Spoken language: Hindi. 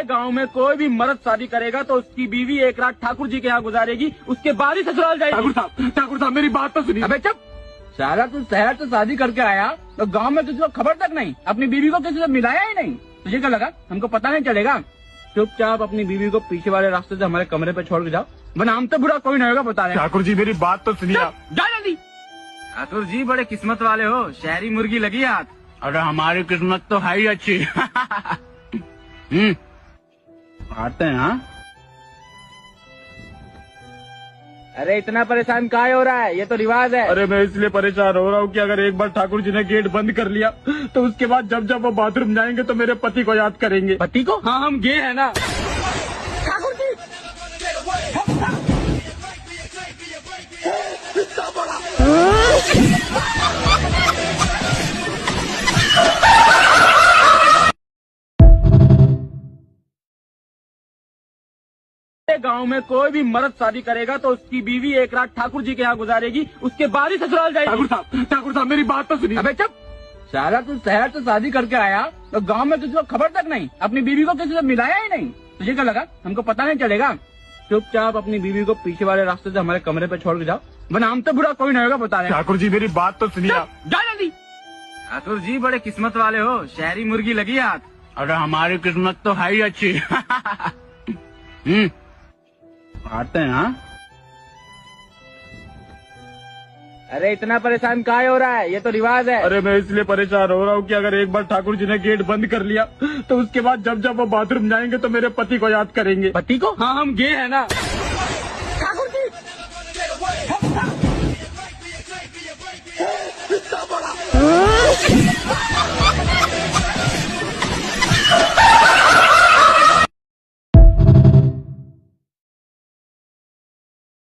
गांव में कोई भी मर्द शादी करेगा तो उसकी बीवी एक रात ठाकुर जी के यहाँ गुजारेगी, उसके बाद ही ससुराल जाएगी। ठाकुर साहब मेरी बात तो सुनिए। अबे चुप साला, तू शहर से शादी करके आया तो गांव में तुझको खबर तक नहीं, अपनी बीवी को किसी से मिलाया ही नहीं। तुझे क्या लगा हमको पता नहीं चलेगा? चुपचाप अपनी बीवी को पीछे वाले रास्ते से हमारे कमरे पे छोड़ के जाओ, वरना हम तो बुरा कोई नहीं होगा बता रहे। ठाकुर जी मेरी बात तो सुनिए। जा जल्दी। ठाकुर जी बड़े किस्मत वाले हो, शहरी मुर्गी लगी हाथ। अरे हमारी किस्मत तो है ही अच्छी। आते हैं। हाँ अरे इतना परेशान काहे हो रहा है, ये तो रिवाज है। अरे मैं इसलिए परेशान हो रहा हूँ कि अगर एक बार ठाकुर जी ने गेट बंद कर लिया तो उसके बाद जब जब वो बाथरूम जाएंगे तो मेरे पति को याद करेंगे। पति को? हाँ हम गे हैं ना। ठाकुर जी गांव में कोई भी मर्द शादी करेगा तो उसकी बीवी एक रात ठाकुर जी के यहाँ गुजारेगी, उसके बाद ही ससुराल जाएगी। ठाकुर साहब मेरी बात तो सुनिए। अबे चुप साला, तू शहर से शादी करके आया तो गांव में तुझको खबर तक नहीं, अपनी बीवी को किसी से मिलाया ही नहीं। तुझे क्या लगा हमको पता नहीं चलेगा? चुपचाप अपनी बीवी को पीछे वाले रास्ते से हमारे कमरे पे छोड़ के जाओ, वरना हम तो बुरा कोई नहीं होगा बता रहे। ठाकुर जी मेरी बात तो सुनिए। जा जल्दी। ठाकुर जी बड़े किस्मत वाले हो, शहरी मुर्गी लगी हाथ। अरे हमारी किस्मत तो है ही अच्छी। आते हैं। हाँ अरे इतना परेशान काहे हो रहा है, ये तो रिवाज है। अरे मैं इसलिए परेशान हो रहा हूँ कि अगर एक बार ठाकुर जी ने गेट बंद कर लिया तो उसके बाद जब जब वो बाथरूम जाएंगे तो मेरे पति को याद करेंगे। पति को? हाँ हम गे हैं ना। ठाकुर जी